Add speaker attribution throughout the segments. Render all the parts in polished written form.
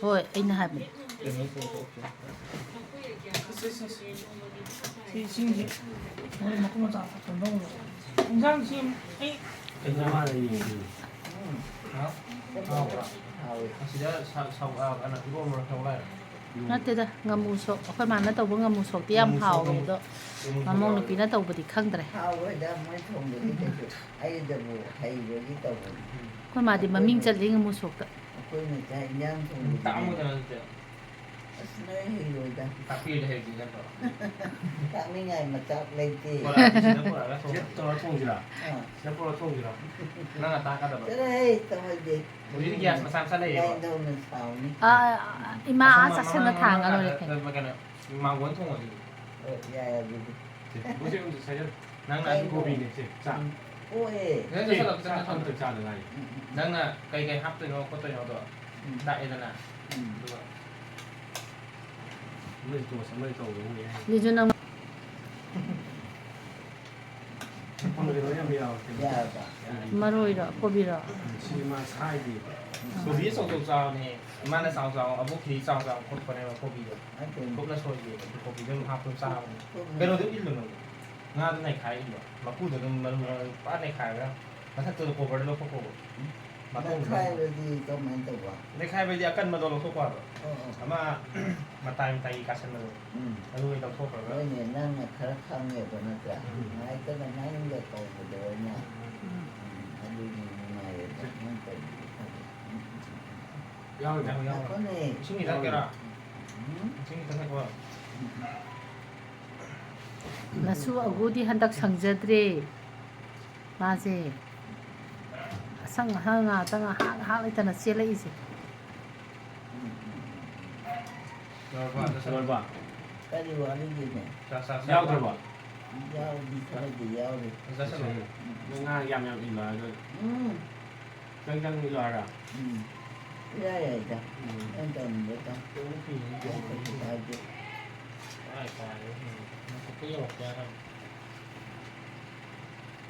Speaker 1: ꯍꯣꯏ ꯑꯩꯅ ꯍꯥꯏꯕꯅꯦ
Speaker 2: ꯁꯤꯁꯤꯡꯁꯤ ꯃꯣꯏ ꯃꯈꯨꯝ ꯃꯆꯥ ꯊꯝꯗꯧꯕ ꯏꯟꯖꯥꯡꯁꯤ ꯑꯩ
Speaker 1: ꯅꯠꯇꯦꯗ ꯉꯥꯃꯨ ꯁꯣꯛ ꯑꯩꯈꯣꯏ ꯃꯥꯅ ꯇꯧꯕ ꯉꯥꯃꯨ ꯁꯣꯛꯇꯤ ꯌꯥꯝ ꯍꯥꯎꯋꯦ ꯑꯗꯣ ꯃꯃꯧ ꯅꯨꯄꯤꯅ ꯇꯧꯕꯗꯤ ꯈꯪꯗ꯭ꯔꯦ ꯑꯩꯈꯣꯏ ꯃꯥꯗꯤ ꯃꯃꯤꯡ ꯆꯠꯂꯤ ꯉꯥꯃꯨ ꯁꯣꯛꯇ
Speaker 3: ꯑꯩꯈꯣꯏꯅ ꯆꯥꯛ ꯏꯟꯖꯥꯡ ꯊꯣꯡꯕꯗꯤ ꯑꯁ ꯅꯣꯏ ꯍꯩꯔꯣꯏꯗ ꯇꯥꯛꯅꯤꯡꯉꯥꯏ ꯃꯆꯥꯛ ꯂꯩꯇꯦ ꯆꯠꯂꯍꯦ ꯇꯧꯍꯩꯗꯦ ꯀꯥꯏꯗꯧꯅ ꯁꯥꯎꯅꯤ
Speaker 1: ꯏꯃꯥ ꯆꯥꯛꯁꯟꯅ ꯊꯥꯡꯉ ꯂꯣꯏꯔꯦ
Speaker 3: ꯌꯥꯏ ꯑꯗꯨꯗꯤ
Speaker 2: ꯅꯪꯅ ꯀꯩ ꯍꯥꯞꯇꯣꯏꯅꯣ ꯈꯣꯠꯇꯣꯏꯅꯣꯗꯣ ꯇꯥꯛꯑꯦꯗꯅ
Speaker 1: ꯂꯤꯖꯨ ꯅꯪ ꯃꯔꯣꯏꯔꯣ ꯀꯣꯕꯤꯔꯣ
Speaker 2: ꯀꯣꯕꯤ ꯑꯆꯧ ꯆꯥꯎꯅꯦ ꯏꯃꯥꯅ ꯆꯥꯎ ꯑꯃꯨꯛ ꯈꯤꯇꯤ ꯆꯥꯎ ꯈꯣꯠꯄꯅꯦꯕ ꯀꯣꯕꯤꯗꯣ ꯀꯨꯞꯅ ꯁꯣꯏꯒꯦ ꯀꯣꯕꯤꯗꯣ ꯑꯗꯨꯝ ꯍꯥꯞꯄ ꯆꯥꯕꯅꯦ ꯀꯩꯅꯣꯗꯣ ꯏꯜꯂꯨꯅꯨ ꯉꯥꯗꯣ ꯅꯩꯈꯥꯏ ꯏꯜꯂꯣ ꯃꯀꯨꯗꯣ ꯑꯗꯨꯝ ꯄꯨꯔꯥ ꯅꯩꯈꯥꯏꯔꯒ ꯃꯊꯛꯇꯨꯗ ꯀꯣꯕꯔꯗ ꯂꯧꯊꯣꯛꯄ
Speaker 3: ꯅꯩꯈꯥꯏꯕꯗꯤ ꯀꯃꯥꯏꯅ ꯇꯧꯕ
Speaker 2: ꯅꯩꯈꯥꯏꯕꯗꯤ ꯑꯀꯟꯕꯗꯣ ꯂꯧꯊꯣꯛꯄ ꯑꯃ ꯃꯇꯥꯏ ꯀꯥꯁꯟꯕꯗꯣ ꯑꯗꯨ ꯑꯣꯏꯅ ꯂꯧꯊꯣꯛꯈ꯭ꯔꯒ
Speaker 3: ꯍꯣꯏꯅꯦ ꯅꯪꯅ ꯈꯔ ꯈꯪꯉꯦꯕ ꯅꯠꯇ꯭ꯔꯥ ꯉꯥꯏꯇꯅ ꯅꯪꯒ ꯇꯧꯕꯗꯣ ꯑꯩꯅ ꯑꯗꯨꯒꯤ ꯅꯨꯡꯉꯥꯏꯌꯦꯕ ꯅꯪ ꯇꯧꯕꯗꯣ
Speaker 2: ꯏꯁꯤꯡ ꯊꯛꯀꯦꯔꯥ ꯏꯁꯤꯡ ꯊꯛꯄ
Speaker 1: ꯅꯁꯨ ꯑꯒꯨꯗꯤ ꯍꯟꯗꯛ ꯁꯪꯖꯗ꯭ꯔꯦ ꯃꯥꯁꯦ ꯑꯁꯪ ꯑꯍꯪ ꯉꯥꯛꯇ ꯉꯥꯏꯍꯥꯛ ꯂꯩꯇꯅ ꯆꯦꯜꯂꯛꯏꯁꯦ
Speaker 3: ꯀꯔꯤ ꯋꯥꯔꯤꯒꯤꯅꯦ
Speaker 2: ꯌꯥꯎꯗ꯭ꯔꯕꯣ
Speaker 3: ꯌꯥꯎꯗꯤ ꯈꯔꯗꯤ ꯌꯥꯎꯔꯤ
Speaker 2: ꯉꯥ ꯌꯥꯝ ꯏꯜꯂꯣ ꯈꯤꯇꯪ ꯏꯜꯂꯣ ꯍꯥꯏꯔ
Speaker 3: ꯌꯥꯏꯗ ꯅꯪ ꯇꯧꯅꯤꯡꯕ ꯇꯧ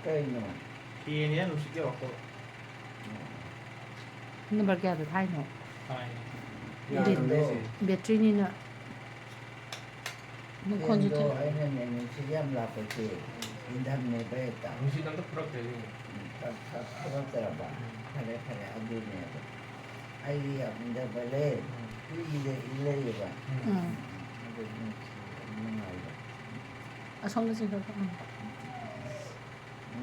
Speaker 3: ꯀꯩꯅꯣ
Speaker 2: ꯐꯤꯅꯦ ꯅꯨꯡꯁꯤꯠ ꯌꯧꯔꯛꯇꯕ
Speaker 1: ꯅꯝꯕꯔ ꯀꯌꯥꯗ ꯊꯥꯏꯅꯣ ꯕꯦꯇ꯭ꯔꯤꯅꯤꯅ ꯃꯈꯣꯟꯁꯨ
Speaker 3: ꯐꯦꯟꯗꯣ ꯑꯩꯅꯅꯦ ꯅꯨꯡꯁꯤꯠ ꯌꯥꯝ ꯂꯥꯛꯄꯁꯦ ꯏꯟꯙꯝꯅꯦꯕ ꯍꯦꯛꯇ
Speaker 2: ꯅꯨꯡꯁꯤꯠ ꯑꯝꯇ ꯐꯨꯔꯛꯇ꯭ꯔꯦ
Speaker 3: ꯊꯣꯛꯂꯛꯇ꯭ꯔꯕ ꯐꯔꯦ ꯑꯗꯨꯅꯦꯕ ꯑꯩꯒꯤ ꯌꯥꯝ ꯏꯟꯙꯕꯂꯦ ꯍꯨꯏꯒꯤꯗ ꯏꯜꯂꯩꯌꯦꯕ ꯑꯗꯨ ꯅꯨꯡꯉꯥꯏꯕ
Speaker 1: ꯑꯁꯣꯝꯗ ꯆꯤꯡꯈꯠꯄ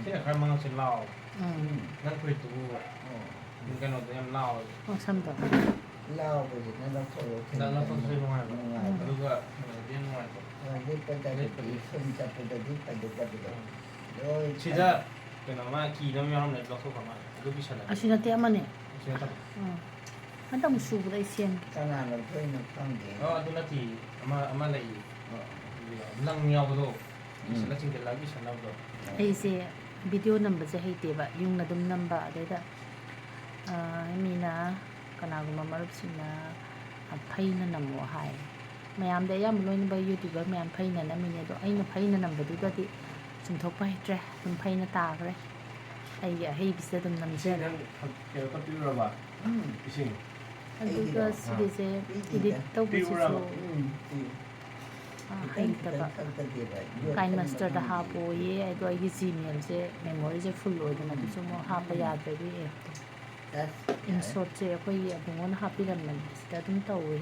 Speaker 2: ꯁꯤꯅ ꯈꯔ ꯃꯉꯛꯁꯦ ꯂꯥꯎꯋꯦ ꯅꯪ ꯐꯨꯔꯤꯠꯇꯨꯕꯨ ꯀꯩꯅꯣꯗꯣ ꯌꯥꯝ ꯂꯥꯎꯋꯦ
Speaker 1: ꯁꯝꯗꯣ
Speaker 3: ꯂꯥꯎꯕꯁꯤꯅ ꯂꯧꯊꯣꯛꯁꯨ
Speaker 2: ꯅꯨꯡꯉꯥꯏꯕ ꯑꯗꯨꯒ ꯀꯩꯅꯣꯗꯤ ꯅꯨꯡꯉꯥꯏꯇꯕ
Speaker 3: ꯂꯤꯠꯄꯗꯗꯤ ꯁꯨꯝ ꯆꯠꯄꯗꯗꯤ ꯐꯖꯗꯕꯗꯣ
Speaker 2: ꯁꯤꯗ ꯀꯩꯅꯣꯃ ꯀꯤꯗ ꯑꯃ ꯌꯥꯎꯔꯝꯅꯦ ꯂꯧꯊꯣꯛꯈ꯭ꯔ ꯃꯥꯜꯂꯦ ꯑꯗꯨ ꯄꯤꯁꯜꯂꯦ
Speaker 1: ꯑꯁꯤ ꯅꯠꯇꯦ ꯑꯃꯅꯦ
Speaker 2: ꯑꯁꯤ ꯅꯠꯇꯕ
Speaker 1: ꯍꯟꯗꯛ ꯑꯃꯨꯛ ꯁꯨꯕꯗ ꯑꯩ ꯁꯦꯝꯒꯦ
Speaker 3: ꯀꯅꯥ ꯂꯧꯊꯣꯛꯏꯅꯣ ꯈꯪꯗꯦ
Speaker 2: ꯑꯗꯨ ꯅꯠꯇꯦ ꯑꯃ ꯂꯩꯌꯦ ꯂꯪ ꯌꯥꯎꯕꯗꯣ ꯆꯤꯡꯖꯜꯂꯒ ꯄꯤꯁꯟꯅꯕꯗꯣ
Speaker 1: ꯑꯩꯁꯦ ꯚꯤꯗꯤꯑꯣ ꯅꯝꯕꯁꯦ ꯍꯩꯇꯦꯕ ꯌꯨꯡꯅ ꯑꯗꯨꯝ ꯅꯝꯕ ꯑꯗꯩꯗ ꯃꯤꯅ ꯀꯅꯥꯒꯨꯝꯕ ꯃꯔꯨꯞꯁꯤꯡꯅ ꯐꯩꯅ ꯅꯝꯃꯣ ꯍꯥꯏ ꯃꯌꯥꯝꯗ ꯑꯌꯥꯝꯕ ꯂꯣꯏꯅꯕ ꯌꯨꯇ꯭ꯌꯨꯕꯔ ꯃꯌꯥꯝ ꯐꯩꯅ ꯅꯝꯃꯤꯅꯦ ꯑꯗꯣ ꯑꯩꯅ ꯐꯩꯅ ꯅꯝꯕꯗꯨꯗꯗꯤ ꯆꯨꯝꯊꯣꯛꯄ ꯍꯩꯇ꯭ꯔꯦ ꯑꯗꯨꯝ ꯐꯩꯅ ꯇꯥꯈ꯭ꯔꯦ ꯑꯩꯒꯤ ꯑꯍꯩꯕꯁꯤꯗ ꯑꯗꯨꯝ ꯅꯝꯖꯔꯦ ꯑꯗꯨꯒ ꯁꯤꯒꯤꯁꯦ ꯏꯗꯤꯠ ꯇꯧꯕꯁꯤꯁꯨ ꯍꯩꯇꯕ ꯀꯥꯏꯟ ꯃꯁꯇꯔꯗ ꯍꯥꯞꯄꯣꯌꯦ ꯑꯗꯣ ꯑꯩꯒꯤ ꯖꯤꯃꯦꯜꯁꯦ ꯃꯦꯃꯣꯔꯤꯁꯦ ꯐꯨꯜ ꯑꯣꯏꯗꯅ ꯑꯗꯨꯁꯨ ꯑꯃꯨꯛ ꯍꯥꯞꯄ ꯌꯥꯗ꯭ꯔꯦ ꯑꯗꯨꯒꯤ ꯑꯦꯞꯇꯣ ꯏꯟꯁꯣꯠꯁꯦ ꯑꯩꯈꯣꯏꯒꯤ ꯑꯕꯨꯡꯉꯣꯅ ꯍꯥꯞꯄꯤꯔꯝꯕꯅꯦ ꯁꯤꯗ ꯑꯗꯨꯝ ꯇꯧꯋꯦ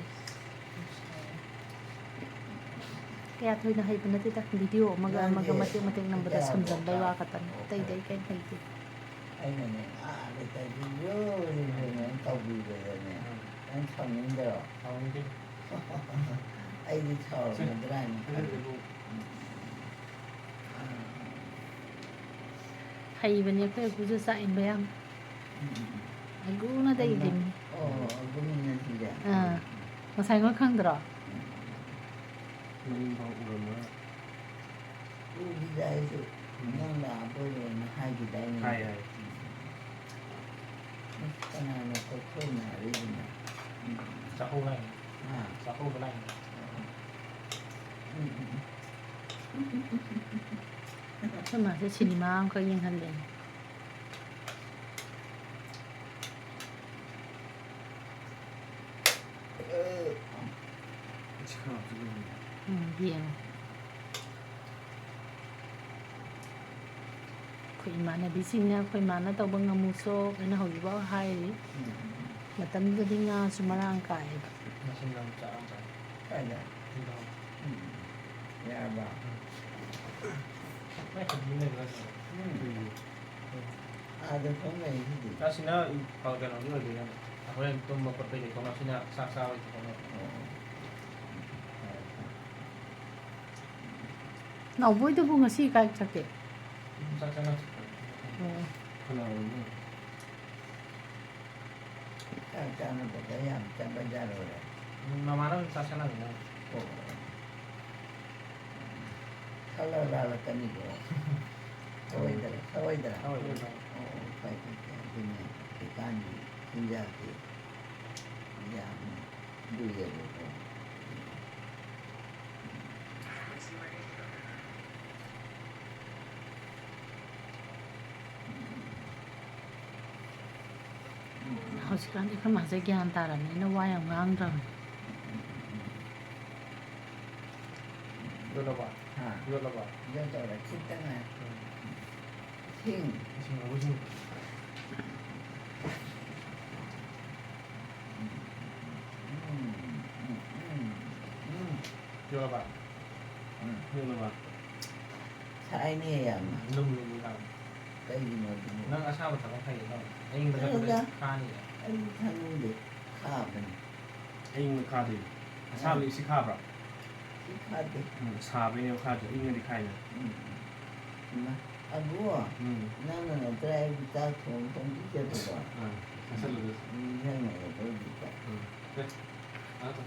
Speaker 1: ꯀꯌꯥ ꯊꯣꯏꯅ ꯍꯩꯕ ꯅꯠꯇꯦꯗ ꯚꯤꯗꯤꯑꯣ ꯑꯃꯒ ꯃꯇꯦꯛ ꯅꯝꯕꯗ ꯁꯝꯖꯟꯕꯩ ꯋꯥ ꯈꯛꯇꯅꯤ ꯑꯇꯩꯗꯤ ꯑꯩ ꯀꯩꯝ ꯍꯩꯇꯦ
Speaker 3: ꯑꯩꯅꯅꯦ ꯂꯩꯀꯥꯏꯒꯤ ꯌꯣꯅ ꯇꯧꯕꯤꯕꯗꯅꯦ ꯅꯪ ꯁꯥꯎꯅꯤꯡꯗꯔꯣ ꯑꯩꯗꯤ ꯁꯥꯎꯔꯝꯒꯗ꯭ꯔꯥ ꯍꯥꯏꯅ
Speaker 1: ꯍꯩꯕꯅꯦ ꯑꯩꯈꯣꯏ ꯑꯒꯨꯁꯨ ꯆꯥꯛ ꯏꯟꯕ ꯌꯥꯝ ꯑꯒꯨꯅ ꯇꯩꯔꯤꯝꯅꯤ ꯉꯁꯥꯏ ꯅꯣꯏ ꯈꯪꯗ꯭ꯔꯣ
Speaker 3: ꯎꯒꯤꯗ ꯑꯩꯁꯨ ꯅꯪ ꯂꯥꯛꯑꯕꯣꯏꯅ ꯍꯥꯏꯈꯤꯗꯥꯏꯅꯦ ꯀꯅꯥꯅ ꯀꯣꯛꯊꯣꯛꯅꯔꯤꯗꯨꯅ
Speaker 2: ꯆꯥꯛꯀꯧꯕ ꯂꯥꯛꯏ
Speaker 1: ꯑꯩꯈꯣꯏ ꯃꯥꯁꯦ ꯁꯤꯅꯤꯃꯥ ꯑꯃꯈꯛ ꯌꯦꯡꯍꯜꯂꯦ
Speaker 3: ꯉꯁꯥꯏ ꯅꯣꯏ ꯈꯪꯗꯦ ꯎꯒꯤꯗ ꯑꯩꯁꯨ ꯅꯪ ꯂꯥꯛꯑꯕꯣꯏꯅ ꯍꯥꯏꯈꯤꯗꯥꯏꯅꯦ
Speaker 1: ꯆꯥꯛꯀꯧꯕ ꯂꯥꯛꯏꯅꯦ
Speaker 3: ꯀꯅꯥꯅ ꯀꯣꯛꯊꯣꯛꯅꯔꯤꯗꯨꯅ
Speaker 1: ꯌꯦꯡꯉꯣ ꯑꯩꯈꯣꯏ ꯏꯃꯥꯟꯅꯕꯤꯁꯤꯡꯅ ꯑꯩꯈꯣꯏ ꯏꯃꯥꯅ ꯇꯧꯕ ꯉꯝꯃꯨꯁꯣ ꯑꯩꯅ ꯍꯧꯖꯤꯛꯐꯥꯎ ꯍꯥꯏꯔꯤ ꯃꯇꯝꯗꯨꯗꯗꯤ ꯉꯥꯁꯨ ꯃꯔꯥꯡ ꯀꯥꯏꯑꯦꯕ
Speaker 3: Ada. Ya ba. Ada không này gì?
Speaker 2: Sina kalau kan orang lagi kan, aku yang tu mau pergi kalau sina sah itu kalau.
Speaker 1: ꯅꯥꯎꯕꯣꯏꯗꯨꯕꯨ ꯉꯁꯤ ꯀꯥꯏ ꯆꯠꯀꯦ
Speaker 2: Sana.
Speaker 4: Kalau
Speaker 3: Sana betul ya, macam bajar orang.
Speaker 2: Mama orang sana ni.
Speaker 3: Oh. Kalau lala kan itu. Kawai dah.
Speaker 2: Oh iya.
Speaker 3: Oh, baik ini ikan hingga ke yang dua itu.
Speaker 1: ꯍꯧꯖꯤꯛꯀꯥꯟꯗꯤ ꯑꯩꯈꯣꯏ ꯃꯥꯁꯦ ꯒ꯭ꯌꯥꯟ ꯇꯥꯔꯕꯅꯤꯅ ꯋꯥ ꯌꯥꯝ ꯉꯥꯡꯗ꯭ꯔꯕꯅꯤ
Speaker 2: Dua lepas.
Speaker 3: Ha.
Speaker 2: Dua lepas.
Speaker 3: Dia tu orang kita kan. Sing.
Speaker 2: Sing aku sing. Dua lepas.
Speaker 4: Dua lepas.
Speaker 3: Sai ni yang
Speaker 2: Lum kan.
Speaker 3: cái gì mà
Speaker 2: Nang asal betul kan kayak gitu. Aing betul kan ni.
Speaker 3: anh thằng được khá mình
Speaker 4: Anh khá thì sao lại xí khá bả?
Speaker 3: cái khá đi
Speaker 4: Xà bên nhau khá thì anh đi khai nè.
Speaker 3: mà anh bố nó là trai ta không biết chơi được
Speaker 4: À, sao lại được?
Speaker 3: cái này tôi bị cả
Speaker 4: Đấy. Đó thôi.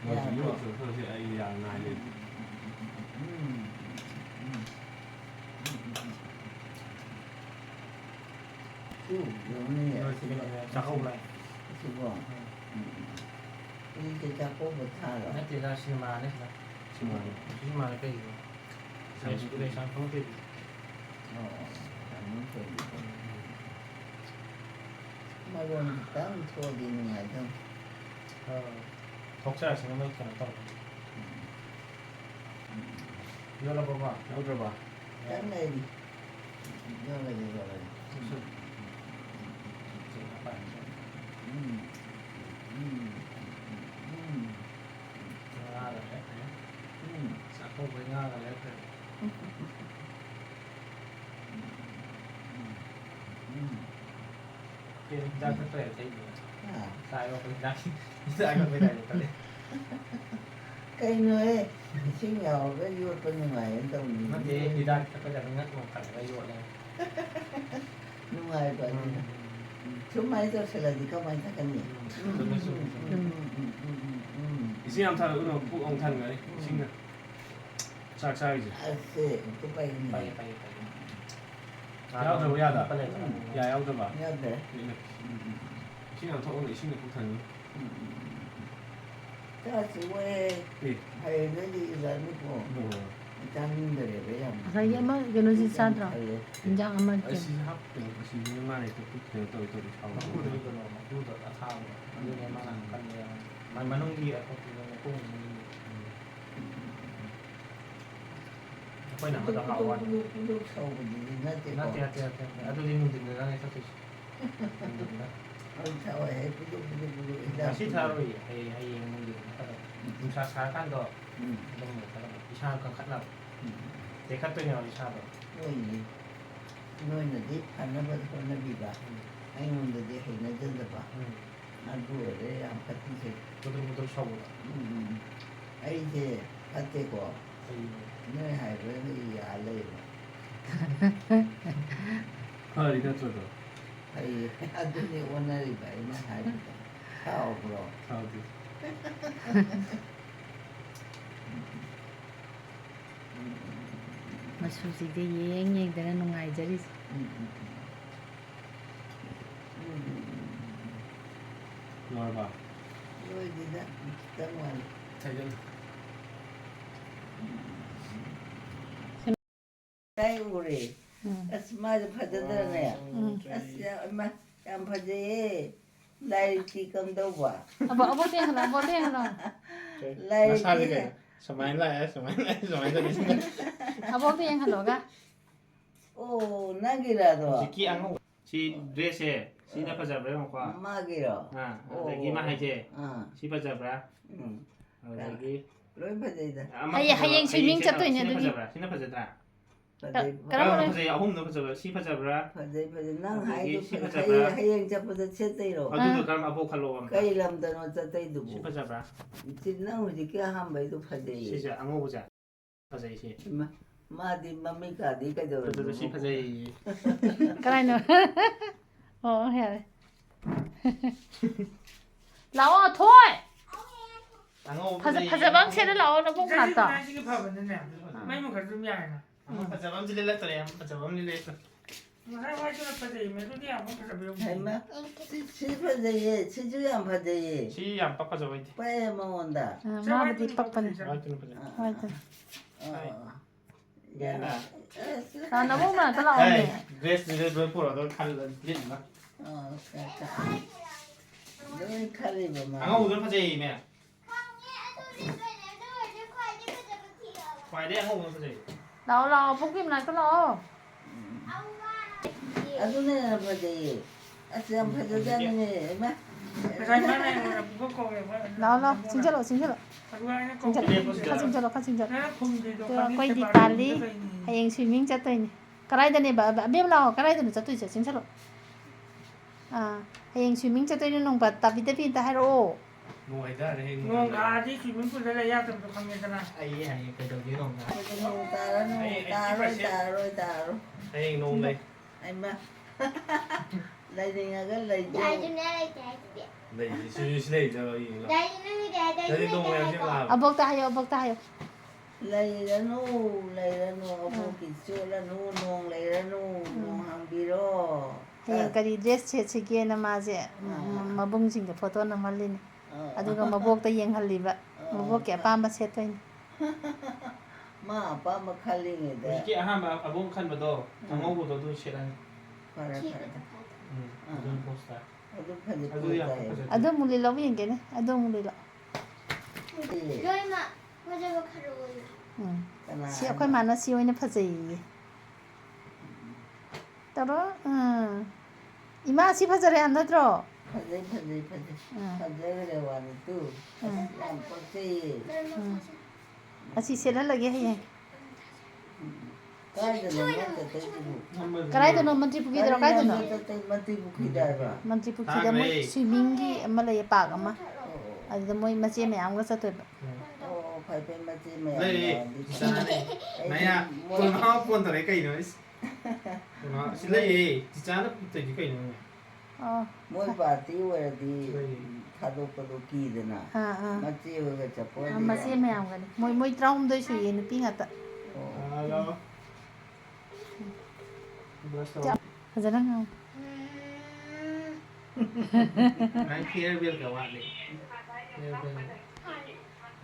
Speaker 4: Rồi chỉ có sự thôi thì anh làm này lên.
Speaker 3: chú giống như
Speaker 2: Rồi thì chắc không lại.
Speaker 3: chú bỏ cái cha cố một tha rồi
Speaker 2: Nanti dah sinema ni lah. Sinema ni kayak gitu. Saya sudah sampai ke.
Speaker 3: anh muốn chơi gì mà còn tám thua đi ngoài không
Speaker 2: 독자 sinema itu kan tahu. Dua lepas apa?
Speaker 4: Đâu rồi bà?
Speaker 3: cái này đi do là gì rồi
Speaker 2: Apa? Nga là hết. Sao không với Nga là hết rồi. Cái ra cái tuệ thấy gì? Sai không phải ra. Sai không phải đây được.
Speaker 3: cái nơi xin nhờ cái vua bên ngoài ở đâu
Speaker 2: Nó đi ra cái giờ ngắt một cảnh đây rồi này.
Speaker 3: bên ngoài vậy chúng mày tôi sẽ là gì các bạn chắc nhỉ
Speaker 4: Xin làm thằng nó phụ ông thằng đấy. Xin nè. Sao sao gì?
Speaker 3: sẽ tôi bay
Speaker 2: Bay
Speaker 3: này
Speaker 2: bay.
Speaker 4: Kéo rồi bây giờ
Speaker 2: Bay
Speaker 4: đã.
Speaker 2: lên.
Speaker 4: Dạ em cho bà.
Speaker 3: nhớ thế
Speaker 4: Xin làm thằng này xin được phụ thằng.
Speaker 3: ta chỉ quay
Speaker 4: Đi.
Speaker 3: hay nó đi ra nước ngoài
Speaker 4: Ồ.
Speaker 3: trang để bây giờ
Speaker 1: ꯉꯁꯥꯏꯒꯤ ꯑꯃ ꯀꯩꯅꯣꯁꯤ ꯆꯥꯗ꯭ꯔꯣ ꯏꯟꯖꯥꯡ ꯑꯃ
Speaker 4: Asi hap si ma này tôi sao
Speaker 2: Nó cút được rồi, nó cút được đã thao rồi. Nhưng mà làm cần mà nông đi là không thì nó cũng quay nằm ở đầu hậu anh.
Speaker 3: lúc sau thì nó chỉ
Speaker 2: Nó
Speaker 3: có
Speaker 2: tiệt tiệt tiệt. Ở tôi đi mua tiền người ra này sao thì.
Speaker 3: ông sau ấy lúc
Speaker 2: Mà xí thao rồi hay mua tiền cái đó. Chúng ta xả căn đó. Đông người ta đi xa còn khát nào. Để khát tôi nhỏ đi xa rồi.
Speaker 3: nuôi gì nuôi là đi ăn nó vẫn còn nó bị bà anh muốn được đi hay nó dân được bà ăn vừa để làm phát triển
Speaker 2: Betul-betul show.
Speaker 3: ấy thì phát triển của
Speaker 2: Thì
Speaker 3: nơi hải với người già lên
Speaker 4: Hơi đi theo rồi.
Speaker 3: thì ăn cái gì quan này vậy nó hải sao rồi
Speaker 4: Sao thì?
Speaker 1: ꯃꯆꯨꯁꯤꯡꯁꯦ ꯌꯦꯡꯗꯅ ꯅꯨꯡꯉꯥꯏꯖꯔꯤꯁꯦ
Speaker 4: Rồi bà.
Speaker 3: nuôi gì đó ra ngoài
Speaker 4: Chạy chân.
Speaker 3: cái 우리 asma 파다더네 asma 양 파지 ꯂꯥꯏꯔꯤꯛꯇꯤ ꯀꯝꯗꯧꯕ
Speaker 1: ꯑꯕꯣꯛ ꯇꯦꯡꯍꯜꯂꯣ
Speaker 2: ꯃꯁꯥꯁꯦ ꯀꯩꯅꯣ ꯁꯨꯃꯥꯏꯅ ꯂꯥꯛꯑꯦ ꯁꯨꯃꯥꯏꯅ ꯇꯧꯔꯤꯁꯤꯅ
Speaker 1: ꯑꯕꯣꯛꯇ ꯌꯦꯡꯍꯜꯂꯣꯒ
Speaker 3: ꯑꯣ ꯅꯪꯒꯤꯔꯥꯗꯣ
Speaker 2: ꯍꯧꯖꯤꯛꯀꯤ ꯑꯉꯧꯕ ꯁꯤ ꯗ꯭ꯔꯦꯁꯁꯦ ꯁꯤꯅ ꯐꯖꯕ꯭ꯔꯥ ꯌꯦꯡꯉꯣꯀꯣ
Speaker 3: ꯃꯥꯒꯤꯔꯣ
Speaker 2: ꯑꯗꯒꯤ ꯃꯥ ꯍꯥꯏꯁꯦ
Speaker 3: ꯑꯥ
Speaker 2: ꯁꯤ ꯐꯖꯕ꯭ꯔꯥ ꯑꯗꯒꯤ
Speaker 3: ꯂꯣꯏ ꯐꯖꯩꯗ
Speaker 1: ꯍꯌꯦꯡ ꯁ꯭ꯋꯤꯃꯤꯡ ꯆꯠꯇꯣꯏꯅꯦ
Speaker 2: ꯁꯤꯅ
Speaker 1: ꯑꯗꯨꯗꯤ
Speaker 2: ꯐꯖꯕ꯭ꯔꯥ ꯁꯤꯅ ꯐꯖꯗ꯭ꯔꯥ
Speaker 3: ꯐꯖꯩ
Speaker 1: ꯀꯔꯝꯕ
Speaker 2: ꯐꯖꯩ ꯑꯍꯨꯝꯗꯣ ꯐꯖꯕ꯭ꯔꯥ ꯁꯤ ꯐꯖꯕ꯭ꯔꯥ
Speaker 3: ꯐꯖꯩ ꯅꯪ
Speaker 2: ꯑꯗꯒꯤ
Speaker 3: ꯍꯥꯏꯗꯣ
Speaker 2: ꯁꯤ ꯐꯖꯕ꯭ꯔꯥ?
Speaker 3: ꯍꯌꯦꯡ ꯆꯠꯄꯗ ꯁꯦꯠꯇꯣꯏꯔꯣ
Speaker 2: ꯑꯗꯨꯗꯣ ꯀꯔꯝꯕ ꯑꯕꯣꯛ ꯈꯜꯂꯣꯕ ꯑꯝꯇ
Speaker 3: ꯀꯩ ꯂꯝꯗꯅꯣ ꯆꯠꯇꯣꯏꯗꯨꯕꯨ
Speaker 2: ꯁꯤ ꯐꯖꯕ꯭ꯔꯥ
Speaker 3: ꯅꯪ ꯍꯧꯖꯤꯛꯀꯤ ꯑꯍꯥꯟꯕꯩꯗꯣ ꯐꯖꯩꯌꯦ
Speaker 2: ꯁꯤꯁꯦ ꯑꯉꯧꯕꯁꯦ ꯐꯖꯩ ꯁꯤ
Speaker 3: ꯃꯥꯗꯤ ꯃꯃꯤ ꯀꯥꯗꯤ
Speaker 2: ꯑꯗꯨꯗ ꯁꯤ
Speaker 3: ꯀꯩꯗꯧꯔꯕꯅꯣ
Speaker 2: ꯐꯖꯩ
Speaker 1: ꯀꯔꯥꯏꯅꯣ ꯑꯣ ꯌꯥꯔꯦ ꯂꯥꯛꯑꯣ ꯊꯣꯏ
Speaker 2: ꯑꯉꯧꯕ
Speaker 1: ꯐꯖꯕ ꯑꯃ ꯁꯦꯠꯂ ꯂꯥꯛꯑꯣ ꯅꯕꯣꯛ ꯃꯅꯥꯛꯇ
Speaker 4: ꯁꯤꯒꯤ ꯐꯕꯅꯤꯅꯦ ꯃꯩ ꯃꯈꯜ ꯑꯗꯨꯝ ꯌꯥꯏꯅ
Speaker 2: ꯐꯖꯕ ꯑꯃꯁꯨ ꯂꯤꯜꯂꯛꯇ꯭ꯔꯦ ꯐꯖꯕ ꯑꯃ ꯂꯤꯜꯂꯛꯑꯦ
Speaker 4: ꯉꯁꯥꯏ ꯋꯥꯏꯗꯨꯅ ꯐꯖꯩ ꯃꯗꯨꯗꯤ ꯌꯥꯝ ꯐꯖꯕ
Speaker 3: ꯍꯩꯃ ꯁꯤ ꯐꯖꯩꯌꯦ ꯁꯤꯁꯨ ꯌꯥꯝ ꯐꯖꯩꯌꯦ
Speaker 2: ꯁꯤ ꯌꯥꯝ ꯄꯛ ꯐꯖꯕ ꯑꯣꯏꯗꯦ
Speaker 3: ꯄꯛꯑꯦ ꯃꯉꯣꯟꯗ
Speaker 1: ꯃꯥꯕꯨꯗꯤ ꯄꯛꯄꯅꯤ
Speaker 2: ꯋꯥꯏꯠꯇꯨꯅ ꯐꯖꯩ ꯒ꯭ꯌꯥꯟꯗ
Speaker 1: ꯅꯕꯣꯛ ꯃꯅꯥꯛꯇ ꯂꯥꯛꯑꯣꯅꯦ
Speaker 2: ꯗ꯭ꯔꯦꯁꯇꯨꯗ ꯂꯣꯏ ꯄꯨꯔꯛꯑꯒ ꯈꯜꯂ ꯂꯤꯠꯅꯕ
Speaker 3: ꯂꯣꯏ ꯈꯜꯂꯤꯕ ꯃꯥ
Speaker 2: ꯑꯉꯧꯕꯗꯨꯅ ꯐꯖꯩ ꯃꯦ ꯈ꯭ꯋꯥꯏꯗꯩ ꯑꯉꯧꯕꯅ ꯐꯖꯩ
Speaker 1: ꯂꯥꯛꯑꯣ ꯑꯕꯣꯛꯀꯤ ꯃꯅꯥꯛꯇ ꯂꯥꯛꯑꯣ
Speaker 3: ꯑꯗꯨꯅ ꯍꯦꯟꯅ ꯐꯖꯩꯌേ ꯑꯁ ꯌꯥꯝ ꯐꯖꯖꯥꯠꯅꯤꯅꯦ ꯏꯃꯥꯉꯁꯥꯏ
Speaker 4: ꯃꯥꯅ ꯑꯩꯉꯣꯟꯗ ꯄꯨꯡꯀꯧ ꯀꯧꯋꯦꯕ
Speaker 1: ꯂꯥꯛꯑꯣ ꯆꯤꯡꯁꯤꯜꯂꯣ
Speaker 4: ꯑꯗꯨꯒ ꯑꯩꯅ
Speaker 1: ꯈꯔ ꯆꯤꯡꯁꯤꯜꯂꯣ
Speaker 4: ꯅꯪꯅ ꯈꯨꯝꯗ꯭ꯔꯤꯗꯣ
Speaker 1: ꯑꯩꯈꯣꯏꯗꯤ ꯄꯥꯜꯂꯤ ꯍꯌꯦꯡ ꯁ꯭ꯋꯤꯃꯤꯡ ꯆꯠꯇꯣꯏꯅꯤ ꯀꯗꯥꯏꯗꯅꯦꯕ ꯑꯕꯦꯝ ꯂꯥꯛꯑꯣ ꯀꯗꯥꯏꯗꯅꯣ ꯆꯠꯇꯣꯏꯁꯦ ꯆꯤꯡꯁꯤꯜꯂꯣ ꯍꯌꯦꯡ ꯁ꯭ꯋꯤꯃꯤꯡ ꯆꯠꯇꯣꯏꯅꯤ ꯅꯣꯡꯄꯥ ꯇꯥꯕꯤꯗꯕꯤ ꯑꯝꯇ ꯍꯥꯏꯔꯛꯑꯣ
Speaker 4: ꯅꯣꯡ ꯍꯩꯊꯔꯦ ꯅꯣꯡ ꯇꯥꯔꯗꯤ ꯁ꯭ꯋꯤꯃꯤꯡ ꯄꯨꯜꯗ ꯂꯩ ꯌꯥꯗꯕꯗꯣ ꯈꯪꯉꯦꯗꯅ
Speaker 2: ꯑꯩ ꯍꯌꯦꯡ ꯀꯩꯗꯧꯒꯦ ꯅꯣꯡꯗ
Speaker 3: ꯅꯣꯡ ꯇꯥꯔꯣꯏ
Speaker 2: ꯍꯌꯦꯡ ꯅꯣꯡ ꯂꯩ
Speaker 3: ꯑꯩꯃ ꯂꯩꯅꯤꯡꯉꯒ ꯂꯩꯖꯧ
Speaker 1: ꯑꯕꯣꯛꯇ ꯍꯥꯏꯌꯣ
Speaker 3: ꯂꯩꯔꯅꯨ ꯑꯕꯣꯛꯀꯤ ꯆꯣꯠꯂꯅꯨ ꯅꯣꯡ ꯂꯩꯔꯅꯨ ꯅꯣꯡ ꯍꯥꯡꯕꯤꯔꯣ
Speaker 1: ꯍꯌꯦꯡ ꯀꯔꯤ ꯗ꯭ꯔꯦꯁ ꯁꯦꯠꯁꯤꯒꯦꯅ ꯃꯥꯁꯦ ꯃꯕꯨꯡꯁꯤꯡꯗ ꯐꯣꯇꯣ ꯅꯝꯍꯜꯂꯤꯅꯤ ꯑꯗꯨꯒ ꯃꯕꯣꯛꯇ ꯌꯦꯡꯍꯜꯂꯤꯕ ꯃꯕꯣꯛꯀꯤ ꯑꯄꯥꯝꯕ ꯁꯦꯠꯇꯣꯏꯅꯤ
Speaker 3: ꯃꯥ ꯑꯄꯥꯝꯕ ꯈꯜꯂꯤꯉꯩꯗ
Speaker 2: ꯍꯧꯖꯤꯛꯀꯤ ꯑꯍꯥꯟꯕ ꯑꯕꯣꯛ ꯈꯟꯕꯗꯣ ꯑꯉꯧꯕꯗꯣ ꯑꯗꯨ ꯁꯦꯠꯂꯅꯤ
Speaker 3: ꯐꯔꯦ
Speaker 2: ꯑꯗꯨꯅ ꯄꯣꯁꯇꯥꯏ
Speaker 3: ꯑꯗꯨ ꯐꯖꯩ
Speaker 2: ꯑꯗꯨ ꯌꯥꯝ ꯐꯖꯩ
Speaker 1: ꯑꯗꯨ ꯑꯃꯨꯛ ꯂꯤꯠꯂꯧ ꯌꯦꯡꯒꯦꯅꯦ ꯑꯗꯨ ꯑꯃꯨꯛ ꯂꯤꯠꯂꯣ ꯁꯤ ꯑꯩꯈꯣꯏ ꯃꯥꯅ ꯁꯤ ꯑꯣꯏꯅ ꯐꯖꯩꯌꯦ ꯇꯧꯔꯣ ꯏꯃꯥ ꯁꯤ ꯐꯖꯔꯦ ꯍꯥꯏꯕ ꯅꯠꯇ꯭ꯔꯣ
Speaker 3: ꯐꯖꯩ ꯐꯖꯈ꯭ꯔꯦ ꯋꯥꯅꯤ ꯇꯨ ꯌꯥꯝ ꯄꯛꯆꯩꯌꯦ
Speaker 1: ꯑꯁꯤ ꯁꯦꯠꯍꯜꯂꯒꯦ ꯍꯌꯦꯡ
Speaker 3: ꯀꯥꯏꯗꯅꯣ
Speaker 1: ꯀꯗꯥꯏꯗꯅꯣ ꯃꯟꯇ꯭ꯔꯤ ꯄꯨꯈ꯭ꯔꯤꯗꯔꯣ ꯀꯥꯏꯗꯅꯣ
Speaker 3: ꯃꯟꯇ꯭ꯔꯤ ꯄꯨꯈ꯭ꯔꯤꯗ ꯍꯥꯏꯕ
Speaker 1: ꯃꯟꯇ꯭ꯔꯤ ꯄꯨꯈ꯭ꯔꯤꯗ ꯃꯣꯏ ꯁ꯭ꯋꯤꯃꯤꯡꯒꯤ ꯑꯃ ꯂꯩꯌꯦ ꯄꯥꯛ ꯑꯃ ꯑꯗꯨꯗ ꯃꯣꯏ ꯃꯆꯦ ꯃꯌꯥꯝꯒ ꯆꯠꯇꯣꯏꯕ
Speaker 3: ꯑꯣ ꯐꯩ ꯃꯆꯦ ꯃꯌꯥꯝ
Speaker 2: ꯅꯌꯥ ꯀꯣꯟ ꯐꯣꯟ ꯇꯧꯔꯛꯑꯦ ꯀꯩꯅꯣ ꯁꯤ ꯂꯩꯌꯦ ꯆꯤꯆꯥꯅ ꯇꯧꯔꯤꯁꯤ ꯀꯩꯅꯣ
Speaker 3: ꯃꯣꯏ ꯄꯥꯔꯇꯤ ꯑꯣꯏꯔꯗꯤ ꯊꯥꯗꯣꯛꯄꯗꯣ ꯀꯤꯗꯅ ꯃꯆꯦ ꯍꯣꯏꯒ ꯆꯠꯄ
Speaker 1: ꯃꯆꯦ ꯃꯌꯥꯝꯒꯅꯤ ꯃꯣꯏ 13 ꯁꯨꯏꯌꯦ ꯅꯨꯄꯤ ꯉꯥꯛꯇ
Speaker 2: ꯍꯜꯂꯣ
Speaker 1: ꯐꯖꯅ ꯉꯥꯡꯉꯨ
Speaker 2: ꯅꯪ ꯐꯤꯌꯔꯋꯦꯜꯒ ꯋꯥꯠꯂꯤ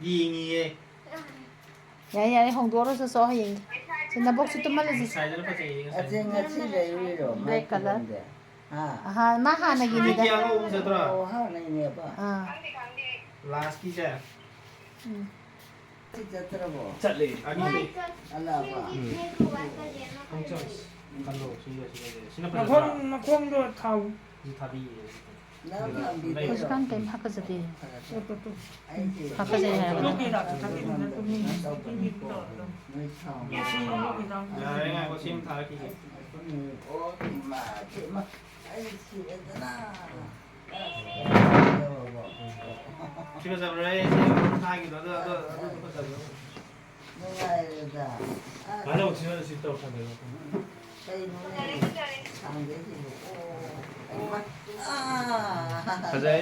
Speaker 2: ꯌꯦꯡꯉꯤꯌꯦ
Speaker 1: ꯌꯥꯔꯦ ꯍꯣꯡꯗꯣꯛꯑꯔꯣꯏ ꯆꯣ ꯍꯌꯦꯡ ꯁꯤ ꯅꯕꯣꯛꯁꯨ ꯇꯨꯝꯍꯜꯂꯁꯤ
Speaker 2: ꯉꯁꯥꯏꯗꯨꯅ ꯐꯖꯩꯌꯦ
Speaker 3: ꯑꯁꯤ ꯉꯁꯤ ꯂꯩꯔꯨꯏꯔꯣ
Speaker 1: ꯕ꯭ꯂꯦꯛ ꯀꯂꯔ ꯃꯥ
Speaker 2: ꯍꯧꯖꯤꯛꯀꯤ
Speaker 1: ꯍꯥꯟꯅꯒꯤꯅꯤꯗ
Speaker 2: ꯑꯉꯧꯕ ꯆꯠꯇ꯭ꯔꯣ
Speaker 3: ꯑꯣ ꯍꯥꯟꯅꯩꯅꯦꯕ
Speaker 2: ꯂꯥꯁꯀꯤꯁꯦ
Speaker 3: ꯁꯤ ꯆꯠꯇ꯭ꯔꯕꯣ
Speaker 4: ꯆꯠꯂꯦ
Speaker 2: ꯑꯅꯤꯗꯤ
Speaker 3: ꯑꯂꯥꯕ
Speaker 2: ꯈꯜꯂꯣ ꯁꯤꯅ ꯐꯖꯕ꯭ꯔꯥ
Speaker 4: ꯃꯈꯣꯡꯗꯣ ꯊꯥꯎ
Speaker 2: ꯁꯤ ꯊꯥꯕꯤꯌꯦ
Speaker 3: ꯅꯪ ꯊꯝꯕꯤꯗꯣꯏꯔꯣ
Speaker 1: ꯍꯧꯖꯤꯛꯀꯥꯟ ꯀꯩꯝ ꯍꯥꯀꯠꯆꯗꯦ
Speaker 3: ꯑꯩꯁꯦ
Speaker 1: ꯍꯥꯀꯠꯆꯩ ꯍꯥꯏꯕ
Speaker 3: ꯅꯣꯏ ꯊꯥꯎ
Speaker 2: ꯌꯥꯔꯦ ꯉꯥꯏꯈꯣ ꯁꯤ ꯑꯃ ꯊꯥꯔꯛꯈꯤꯒꯦ
Speaker 3: ꯑꯣ ꯏꯃꯥ ꯑꯩ ꯁꯤꯔꯦꯗꯅ
Speaker 2: ꯁꯤ ꯐꯖꯕ꯭ꯔꯥ ꯁꯤ ꯊꯥꯒꯤꯗꯣ ꯑꯗꯨ ꯐꯖꯕ꯭ꯔꯥ
Speaker 3: ꯅꯨꯡꯉꯥꯏꯔꯦꯗ
Speaker 4: ꯃꯥꯅ ꯑꯣꯛꯁꯤꯖꯟ ꯁꯤ ꯇꯧꯔꯛꯀꯥꯟꯗ
Speaker 3: ꯀꯩꯅꯣꯅꯦ ꯁꯥꯡꯗꯣꯏꯁꯤꯕꯨ
Speaker 2: ꯐꯖꯩ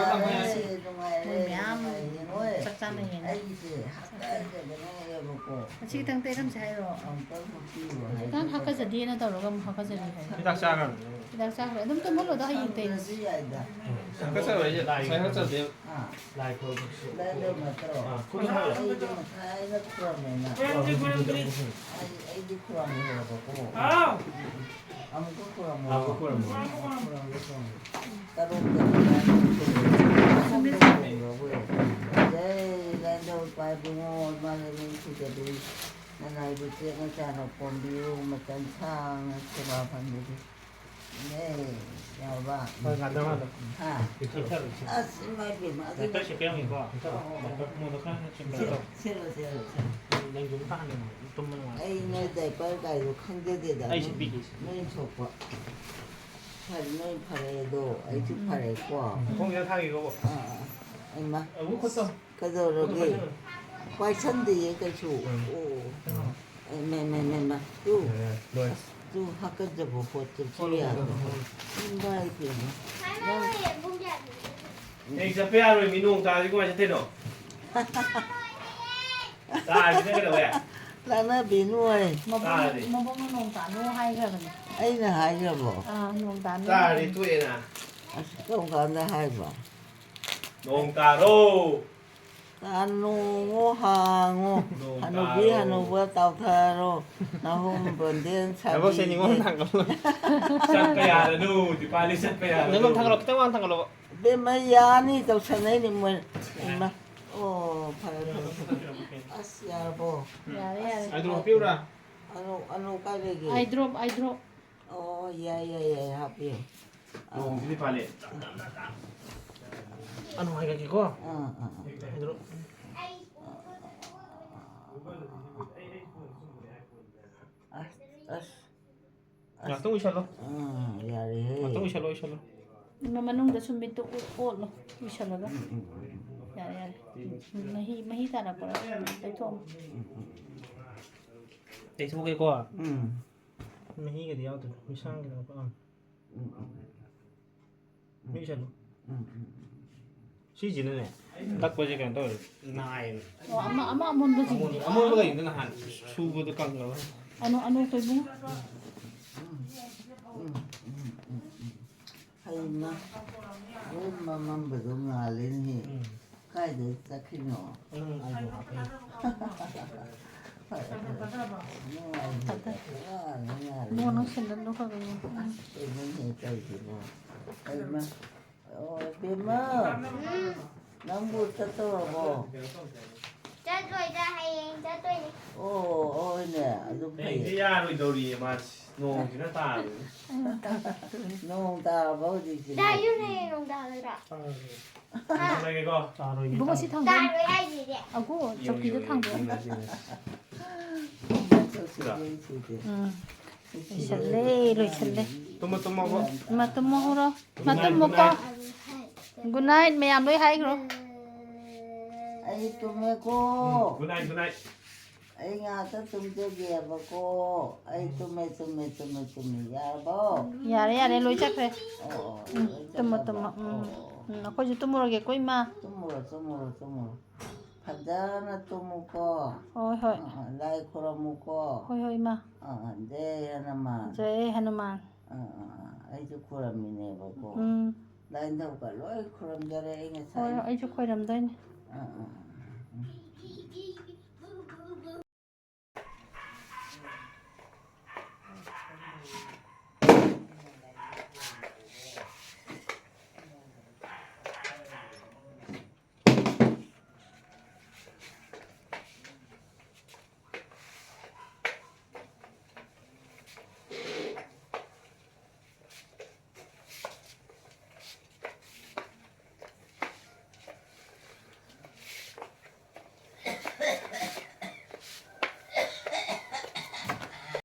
Speaker 3: ꯅꯨꯡꯉꯥꯏꯔꯦ
Speaker 1: ꯃꯣꯏ ꯃꯌꯥꯝ ꯆꯥꯛ ꯆꯥꯟꯅꯩꯌꯦꯅ
Speaker 3: ꯑꯩꯒꯤꯁꯦ ꯍꯥꯞꯀꯠꯆꯗꯅ ꯍꯦꯛꯑꯕꯀꯣ
Speaker 1: ꯑꯁꯤ ꯈꯤꯇꯪ ꯇꯩꯔꯝꯁꯦ ꯍꯥꯏꯔꯣ
Speaker 3: ꯑꯃꯨꯛꯇꯪ ꯄꯤꯌꯨ
Speaker 1: ꯈꯤꯇꯪ ꯍꯥꯀꯠꯆꯗꯦꯅ ꯇꯧꯔꯒ ꯑꯃꯨꯛ ꯍꯥꯀꯠꯆꯔꯤ ꯍꯥꯏ
Speaker 2: Kita cakap.
Speaker 1: ꯍꯤꯗꯥꯛ ꯆꯥꯈ꯭ꯔꯦ ꯑꯗꯨꯝ ꯇꯨꯝꯍꯜꯂꯣꯗ ꯍꯌꯦꯡ ꯇꯩꯔꯁꯤ
Speaker 3: ꯌꯥꯏꯗ
Speaker 2: Saya kata dia.
Speaker 3: ꯑꯥ
Speaker 4: ꯂꯥꯏ ꯈꯣꯏꯔꯝꯕ
Speaker 3: ꯂꯩꯗꯧ ꯅꯠꯇ꯭ꯔꯣ
Speaker 2: Kudu hal.
Speaker 3: ꯑꯩꯗꯤ ꯉꯁꯥꯏꯅ ꯈꯨꯔꯝꯃꯦꯅ ꯑꯩꯗꯤ ꯈꯨꯔꯝꯃꯦꯕꯀꯣ ꯑꯃꯨꯛꯀ ꯈꯨꯔꯝꯃꯣ
Speaker 4: ꯑꯃꯨꯛꯀ ꯈꯨꯔꯝꯃꯣ.
Speaker 3: Jai Lando Pai Bungo Malay Sugadi Nanay Buti ng Chano Pombiyo Matansang Saba Pandiri Nay Yawa
Speaker 2: Ada mana?
Speaker 3: Ha As may bima
Speaker 2: Ito siya kaya may ba? Ito mo na kan siya.
Speaker 3: Siro
Speaker 2: Nang jumpa kan ito mo na.
Speaker 3: Ay ngay day pa kayo khangde
Speaker 2: Ay si bigis.
Speaker 3: Nay chokpa Nay paredo ay tu pare kwa
Speaker 2: Kung ito thagi ko.
Speaker 3: Ay ma
Speaker 2: Abu ko to.
Speaker 3: Kadorogi Waisandiye kayo Oo May Tu Tu hakadjabo hotel siya May bima
Speaker 4: 에이 저 빼야로 민웅 다 이거 마셔 되노. 자 이제 그래 왜?
Speaker 3: Lana binuay
Speaker 1: มาบ้องนงตาโน่ให้ค่ะมัน
Speaker 3: Ay na haya bo
Speaker 1: นงตาโน่
Speaker 4: 자 우리 투에나
Speaker 3: As kung ka na haya ba
Speaker 4: 농따로.
Speaker 3: Ano mo hango Ano ba tao taro Na humbundin sabi
Speaker 2: Ako siya ningon tanggal.
Speaker 4: 샷 빼야 누 디빨리 샷 빼야.
Speaker 2: Ningon tanggal kita wang tanggal.
Speaker 3: Bimayani tao sanay ni mo Ima Oh pare Asya bo
Speaker 1: อย่าเลย
Speaker 2: Ay dulu piura.
Speaker 3: Ano ka lagi
Speaker 1: ไอดรอป
Speaker 3: Oh yeah happy
Speaker 4: 농 디빨리.
Speaker 2: Ano ay kaki ko? Ay dulu. Ya tunggu insya Allah.
Speaker 3: Yari
Speaker 2: Tunggu insya Allah.
Speaker 1: มันนุ่งแต่ชุมบินตุกโคตรเลยวิชาละอย่ามาฮีตาหนักกว่าไปท่อง
Speaker 2: Tay suke ko ah. Mahi ka diyaw to. Misang ka pa. Misal. Si jin ne. Tak pa je kan to. Nai.
Speaker 1: อ๋ออามามุนบ่จริง
Speaker 2: Amon ba kayo na han. Sugo to kang la.
Speaker 1: ano koy mo
Speaker 3: Hay na Yun mamang badong ngalin he Kaya doon sa kino
Speaker 2: Ay do ape.
Speaker 1: mo nang sendan no ka kayo
Speaker 3: Iman he tayo sino Ay ma Oh bima Nambut ka to mo
Speaker 5: Cho tôi ra hay cho tôi đi.
Speaker 3: Oh ne Ado pa
Speaker 4: 에이
Speaker 3: ye
Speaker 4: 야로 이도리 마치 농 지나다.
Speaker 3: Nung ta bao di sino
Speaker 5: Ra dưới này nông đào rồi đó.
Speaker 4: 정말 이거.
Speaker 2: Taro ni.
Speaker 1: bugo si thang
Speaker 5: Ra rồi hay gì vậy?
Speaker 1: ako chokki thang do Loisale.
Speaker 2: Tumo ko.
Speaker 1: Matumo horo. Matumo ko. Good night, mayam loi hai gro.
Speaker 3: Ay tume ko
Speaker 4: 굿나잇 굿나잇.
Speaker 3: Ay nga ta tumte giya ba ko Ay tume Yabo
Speaker 1: Yare loi chakre.
Speaker 3: Oh
Speaker 1: Tumo. Ako ju tumurage koi ma.
Speaker 3: Tumuro Padana tumuko
Speaker 1: Hoi.
Speaker 3: Lai kuramuko
Speaker 1: Hoi ma.
Speaker 3: Jaya naman
Speaker 1: Jai Hanuman.
Speaker 3: Ay ju kuramine ba ko Lai daw ka loy kuram jare inga
Speaker 1: Hoi
Speaker 3: sa
Speaker 1: ai ju khoi ram dai.